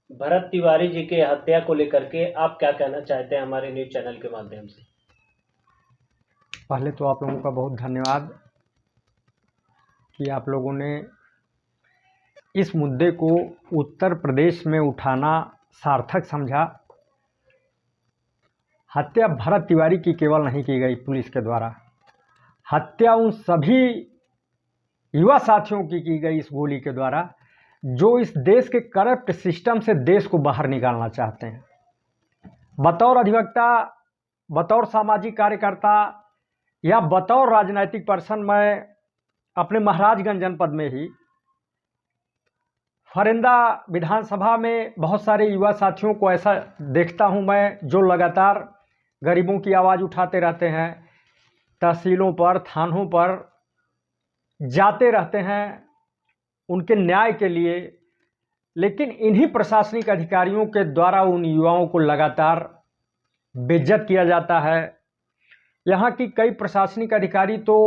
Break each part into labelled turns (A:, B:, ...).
A: भरत तिवारी जी के हत्या को लेकर के आप क्या कहना चाहते हैं हमारे न्यूज़ चैनल के माध्यम से?
B: पहले तो आप लोगों का बहुत धन्यवाद कि आप लोगों ने इस मुद्दे को उत्तर प्रदेश में उठाना सार्थक समझा। हत्या भरत तिवारी की केवल नहीं की गई पुलिस के द्वारा, हत्या उन सभी युवा साथियों की गई इस गोली के द्वारा जो इस देश के करप्ट सिस्टम से देश को बाहर निकालना चाहते हैं। बतौर अधिवक्ता, बतौर सामाजिक कार्यकर्ता या बतौर राजनीतिक पर्सन मैं अपने महाराजगंज जनपद में ही फरिंदा विधानसभा में बहुत सारे युवा साथियों को ऐसा देखता हूं मैं जो लगातार गरीबों की आवाज़ उठाते रहते हैं, तहसीलों पर, थानों पर जाते रहते हैं उनके न्याय के लिए, लेकिन इन्हीं प्रशासनिक अधिकारियों के द्वारा उन युवाओं को लगातार बेइज्जत किया जाता है। यहाँ की कई प्रशासनिक अधिकारी तो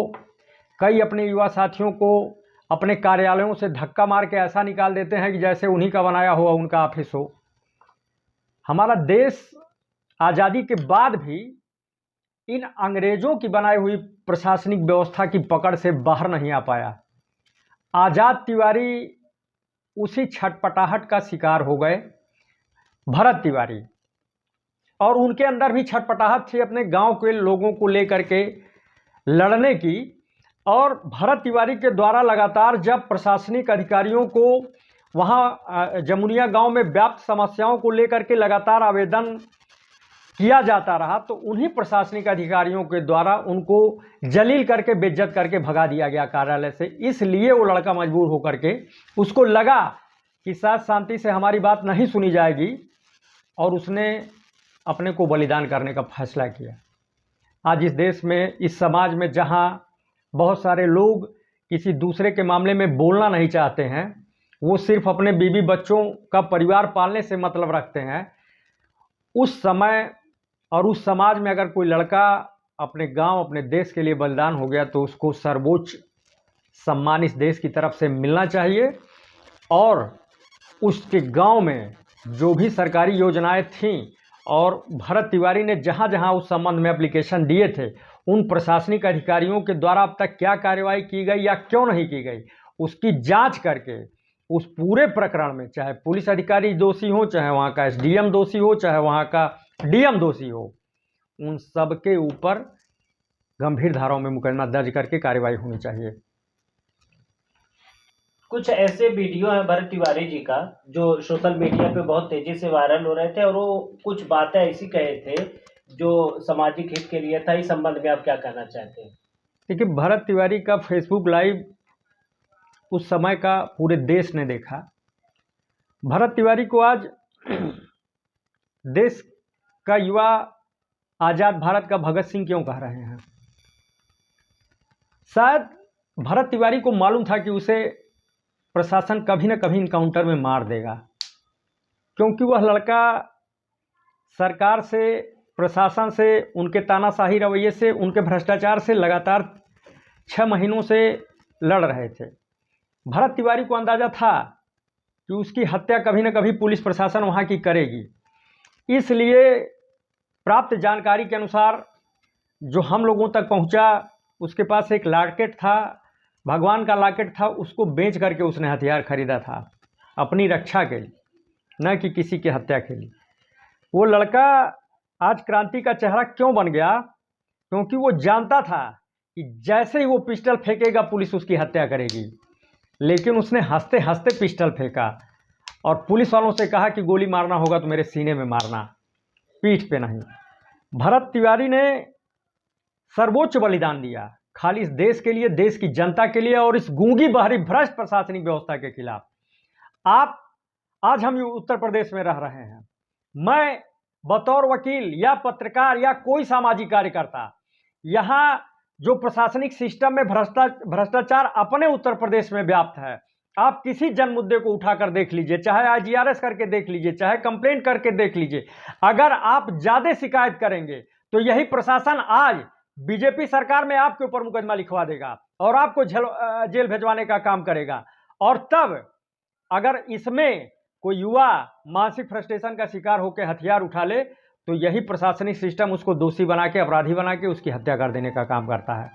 B: कई अपने युवा साथियों को अपने कार्यालयों से धक्का मार के ऐसा निकाल देते हैं कि जैसे उन्हीं का बनाया हुआ उनका ऑफिस हो। हमारा देश आज़ादी के बाद भी इन अंग्रेज़ों की बनाई हुई प्रशासनिक व्यवस्था की पकड़ से बाहर नहीं आ पाया। आज़ाद तिवारी उसी छटपटाहट का शिकार हो गए, भरत तिवारी, और उनके अंदर भी छटपटाहट थी अपने गांव के लोगों को लेकर के लड़ने की। और भरत तिवारी के द्वारा लगातार जब प्रशासनिक अधिकारियों को वहां जमुनिया गांव में व्याप्त समस्याओं को लेकर के लगातार आवेदन किया जाता रहा तो उन्हीं प्रशासनिक अधिकारियों के द्वारा उनको जलील करके बेइज्जत करके भगा दिया गया कार्यालय से। इसलिए वो लड़का मजबूर होकर के उसको लगा कि शायद शांति से हमारी बात नहीं सुनी जाएगी और उसने अपने को बलिदान करने का फैसला किया। आज इस देश में, इस समाज में जहां बहुत सारे लोग किसी दूसरे के मामले में बोलना नहीं चाहते हैं, वो सिर्फ अपने बीवी बच्चों का परिवार पालने से मतलब रखते हैं, उस समय और उस समाज में अगर कोई लड़का अपने गांव, अपने देश के लिए बलिदान हो गया तो उसको सर्वोच्च सम्मान इस देश की तरफ से मिलना चाहिए। और उसके गांव में जो भी सरकारी योजनाएं थीं और भरत तिवारी ने जहां जहां उस संबंध में एप्लीकेशन दिए थे, उन प्रशासनिक अधिकारियों के द्वारा अब तक क्या कार्रवाई की गई या क्यों नहीं की गई, उसकी जांच करके उस पूरे प्रकरण में, चाहे पुलिस अधिकारी दोषी हो, चाहे वहाँ का एसडीएम दोषी हो, चाहे वहाँ का डीएम दोषी हो, उन सब के ऊपर गंभीर धाराओं में मुकदमा दर्ज करके कार्रवाई होनी चाहिए।
A: कुछ ऐसे वीडियो हैं भरत तिवारी जी का जो सोशल मीडिया पे बहुत तेजी से वायरल हो रहे थे और वो कुछ बातें ऐसी कहे थे जो सामाजिक हित के लिए था। इस संबंध में आप क्या कहना चाहते हैं?
B: देखिए, भरत तिवारी का फेसबुक लाइव उस समय का पूरे देश ने देखा। भरत तिवारी को आज देश का युवा आज़ाद भारत का भगत सिंह क्यों कह रहे हैं? शायद भरत तिवारी को मालूम था कि उसे प्रशासन कभी न कभी इनकाउंटर में मार देगा, क्योंकि वह लड़का सरकार से, प्रशासन से, उनके तानाशाही रवैये से, उनके भ्रष्टाचार से लगातार 6 महीनों से लड़ रहे थे। भरत तिवारी को अंदाजा था कि उसकी हत्या कभी न कभी पुलिस प्रशासन वहाँ की करेगी। इसलिए प्राप्त जानकारी के अनुसार जो हम लोगों तक पहुँचा, उसके पास एक लॉकेट था, भगवान का लॉकेट था, उसको बेच करके उसने हथियार खरीदा था अपनी रक्षा के लिए, न कि किसी की हत्या के लिए। वो लड़का आज क्रांति का चेहरा क्यों बन गया? क्योंकि वो जानता था कि जैसे ही वो पिस्टल फेंकेगा पुलिस उसकी हत्या करेगी, लेकिन उसने हंसते हंसते पिस्टल फेंका और पुलिस वालों से कहा कि गोली मारना होगा तो मेरे सीने में मारना, पीठ पे नहीं। भरत तिवारी ने सर्वोच्च बलिदान दिया, खाली इस देश के लिए, देश की जनता के लिए और इस गूंगी बहरी भ्रष्ट प्रशासनिक व्यवस्था के खिलाफ। आज हम उत्तर प्रदेश में रह रहे हैं, मैं बतौर वकील या पत्रकार या कोई सामाजिक कार्यकर्ता, यहाँ जो प्रशासनिक सिस्टम में भ्रष्टाचार अपने उत्तर प्रदेश में व्याप्त है, आप किसी जन मुद्दे को उठाकर देख लीजिए, चाहे आईजीआरएस करके देख लीजिए, चाहे कंप्लेंट करके देख लीजिए, अगर आप ज्यादा शिकायत करेंगे तो यही प्रशासन आज बीजेपी सरकार में आपके ऊपर मुकदमा लिखवा देगा और आपको जेल भेजवाने का काम करेगा। और तब अगर इसमें कोई युवा मानसिक फ्रस्ट्रेशन का शिकार होकर हथियार उठा ले तो यही प्रशासनिक सिस्टम उसको दोषी बना के, अपराधी बना के उसकी हत्या कर देने का काम करता है।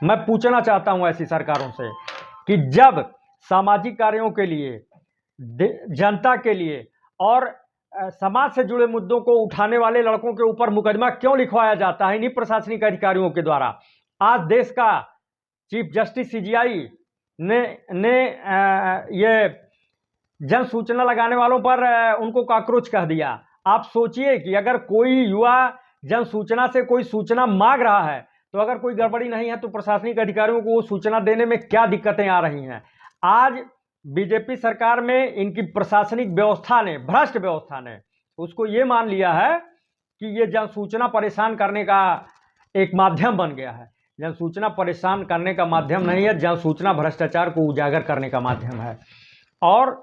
B: मैं पूछना चाहता हूं ऐसी सरकारों से कि जब सामाजिक कार्यों के लिए, जनता के लिए और समाज से जुड़े मुद्दों को उठाने वाले लड़कों के ऊपर मुकदमा क्यों लिखवाया जाता है इन्हीं प्रशासनिक अधिकारियों के द्वारा? आज देश का चीफ जस्टिस सीजीआई ने ये जन सूचना लगाने वालों पर उनको कॉकरोच कह दिया। आप सोचिए कि अगर कोई युवा जन सूचना से कोई सूचना मांग रहा है तो अगर कोई गड़बड़ी नहीं है तो प्रशासनिक अधिकारियों को वो सूचना देने में क्या दिक्कतें आ रही हैं। आज बीजेपी सरकार में इनकी प्रशासनिक व्यवस्था ने, भ्रष्ट व्यवस्था ने उसको ये मान लिया है कि ये जन सूचना परेशान करने का एक माध्यम बन गया है। जन सूचना परेशान करने का माध्यम नहीं है, जन सूचना भ्रष्टाचार को उजागर करने का माध्यम है। और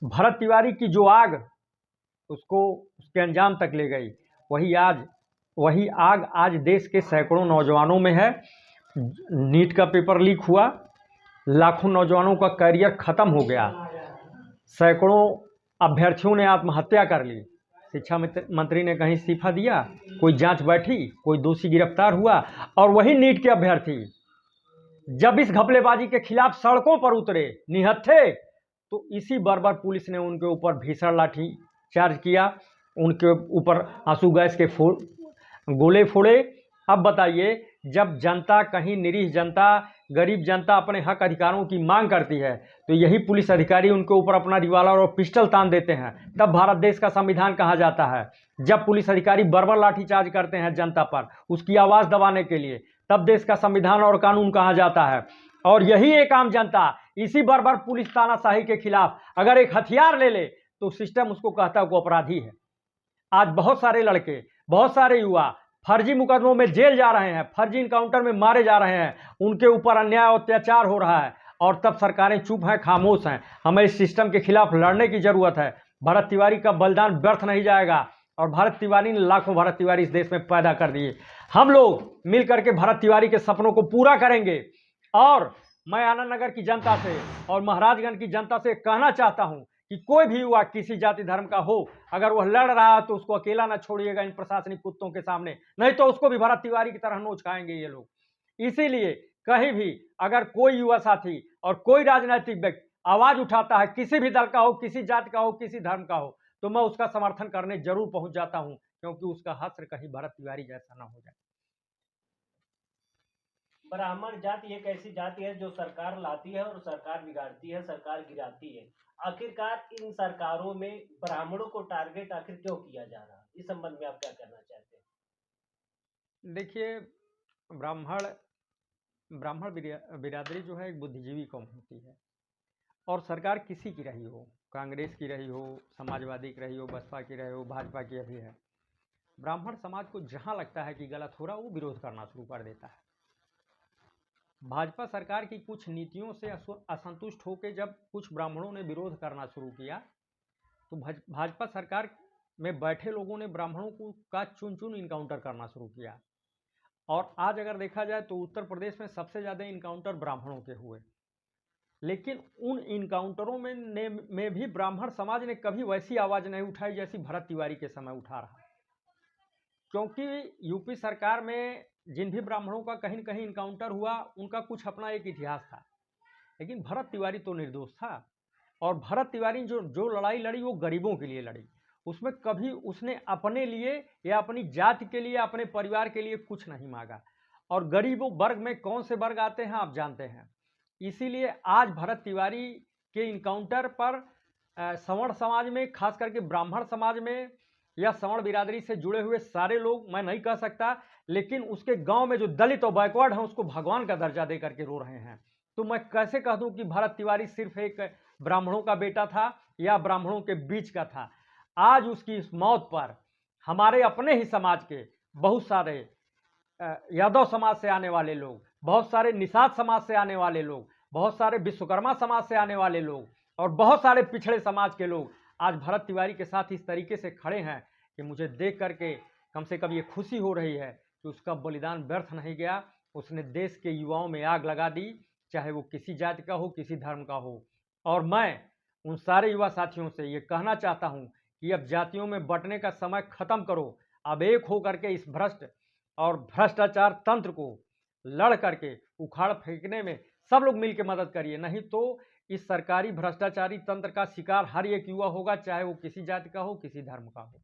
B: भरत तिवारी की जो आग उसको उसके अंजाम तक ले गई, वही आग आज देश के सैकड़ों नौजवानों में है। नीट का पेपर लीक हुआ, लाखों नौजवानों का करियर खत्म हो गया, सैकड़ों अभ्यर्थियों ने आत्महत्या कर ली, शिक्षा मंत्री ने कहीं इस्तीफा दिया, कोई जांच बैठी, कोई दोषी गिरफ्तार हुआ। और वही नीट के अभ्यर्थी जब इस घपलेबाजी के खिलाफ सड़कों पर उतरे निहत्थे, तो इसी बर्बर पुलिस ने उनके ऊपर भीषण लाठी चार्ज किया, उनके ऊपर आंसू गैस के गोले फोड़े। अब बताइए, जब जनता, कहीं निरीह जनता, गरीब जनता अपने हक अधिकारों की मांग करती है तो यही पुलिस अधिकारी उनके ऊपर अपना रिवाल्वर और पिस्टल तान देते हैं, तब भारत देश का संविधान कहाँ जाता है? जब पुलिस अधिकारी बर्बर लाठीचार्ज करते हैं जनता पर उसकी आवाज़ दबाने के लिए, तब देश का संविधान और कानून कहाँ जाता है? और यही एक आम जनता इसी बर्बर पुलिस तानाशाही के खिलाफ अगर एक हथियार ले ले तो सिस्टम उसको कहता है वो अपराधी है। आज बहुत सारे लड़के, बहुत सारे युवा फर्जी मुकदमों में जेल जा रहे हैं, फर्जी इनकाउंटर में मारे जा रहे हैं, उनके ऊपर अन्याय और अत्याचार हो रहा है और तब सरकारें चुप हैं, खामोश हैं। हमें इस सिस्टम के खिलाफ लड़ने की जरूरत है। भरत तिवारी का बलिदान व्यर्थ नहीं जाएगा और भरत तिवारी ने लाखों भरत तिवारी इस देश में पैदा कर दिए। हम लोग मिल करके भरत तिवारी के सपनों को पूरा करेंगे। और मैं आनंद नगर की जनता से और महाराजगंज की जनता से कहना चाहता हूं कि कोई भी युवा किसी जाति धर्म का हो, अगर वह लड़ रहा है तो उसको अकेला न छोड़िएगा इन प्रशासनिक कुत्तों के सामने, नहीं तो उसको भी भरत तिवारी की तरह नोच खाएंगे ये लोग। इसीलिए कहीं भी अगर कोई युवा साथी और कोई राजनीतिक व्यक्ति आवाज उठाता है, किसी भी दल का हो, किसी जाति का हो, किसी धर्म का हो, तो मैं उसका समर्थन करने जरूर पहुंच जाता हूं, क्योंकि उसका हश्र कहीं भरत तिवारी जैसा ना हो जाए।
A: ब्राह्मण जाति एक ऐसी जाति है जो सरकार लाती है और सरकार बिगाड़ती है, सरकार गिराती है। आखिरकार इन सरकारों में ब्राह्मणों को टारगेट आखिर क्यों किया जा रहा है? इस संबंध में आप क्या कहना चाहते हैं?
B: देखिए, ब्राह्मण बिरादरी जो है एक बुद्धिजीवी कौम होती है और सरकार किसी की रही हो, कांग्रेस की रही हो, समाजवादी की रही हो, बसपा की रही हो, भाजपा की अभी है, ब्राह्मण समाज को जहां लगता है कि गलत हो रहा वो विरोध करना शुरू कर देता है। भाजपा सरकार की कुछ नीतियों से असंतुष्ट होकर जब कुछ ब्राह्मणों ने विरोध करना शुरू किया तो भाजपा सरकार में बैठे लोगों ने ब्राह्मणों को का चुन चुन इनकाउंटर करना शुरू किया। और आज अगर देखा जाए तो उत्तर प्रदेश में सबसे ज़्यादा इनकाउंटर ब्राह्मणों के हुए, लेकिन उन इनकाउंटरों में भी ब्राह्मण समाज ने कभी वैसी आवाज़ नहीं उठाई जैसी भरत तिवारी के समय उठा रहा। क्योंकि यूपी सरकार में जिन भी ब्राह्मणों का कहीं न कहीं इनकाउंटर हुआ उनका कुछ अपना एक इतिहास था, लेकिन भरत तिवारी तो निर्दोष था। और भरत तिवारी जो लड़ाई लड़ी वो गरीबों के लिए लड़ी, उसमें कभी उसने अपने लिए या अपनी जाति के लिए, अपने परिवार के लिए कुछ नहीं मांगा। और गरीबों वर्ग में कौन से वर्ग आते हैं आप जानते हैं। इसीलिए आज भरत तिवारी के इनकाउंटर पर सवर्ण समाज में, खास करके ब्राह्मण समाज में या सवर्ण बिरादरी से जुड़े हुए सारे लोग, मैं नहीं कह सकता, लेकिन उसके गांव में जो दलित और बैकवर्ड हैं उसको भगवान का दर्जा दे करके रो रहे हैं। तो मैं कैसे कह दूं कि भरत तिवारी सिर्फ एक ब्राह्मणों का बेटा था या ब्राह्मणों के बीच का था। आज उसकी इस मौत पर हमारे अपने ही समाज के बहुत सारे यादव समाज से आने वाले लोग, बहुत सारे निषाद समाज से आने वाले लोग, बहुत सारे विश्वकर्मा समाज से आने वाले लोग और बहुत सारे पिछड़े समाज के लोग आज भरत तिवारी के साथ इस तरीके से खड़े हैं कि मुझे देख करके कम से कम ये खुशी हो रही है कि उसका बलिदान व्यर्थ नहीं गया। उसने देश के युवाओं में आग लगा दी, चाहे वो किसी जाति का हो, किसी धर्म का हो। और मैं उन सारे युवा साथियों से ये कहना चाहता हूँ कि अब जातियों में बंटने का समय खत्म करो। अब एक हो करके इस भ्रष्ट और भ्रष्टाचार तंत्र को लड़ करके उखाड़ फेंकने में सब लोग मिलकर मदद करिए, नहीं तो इस सरकारी भ्रष्टाचारी तंत्र का शिकार हर एक युवा होगा, चाहे वो किसी जाति का हो, किसी धर्म का हो।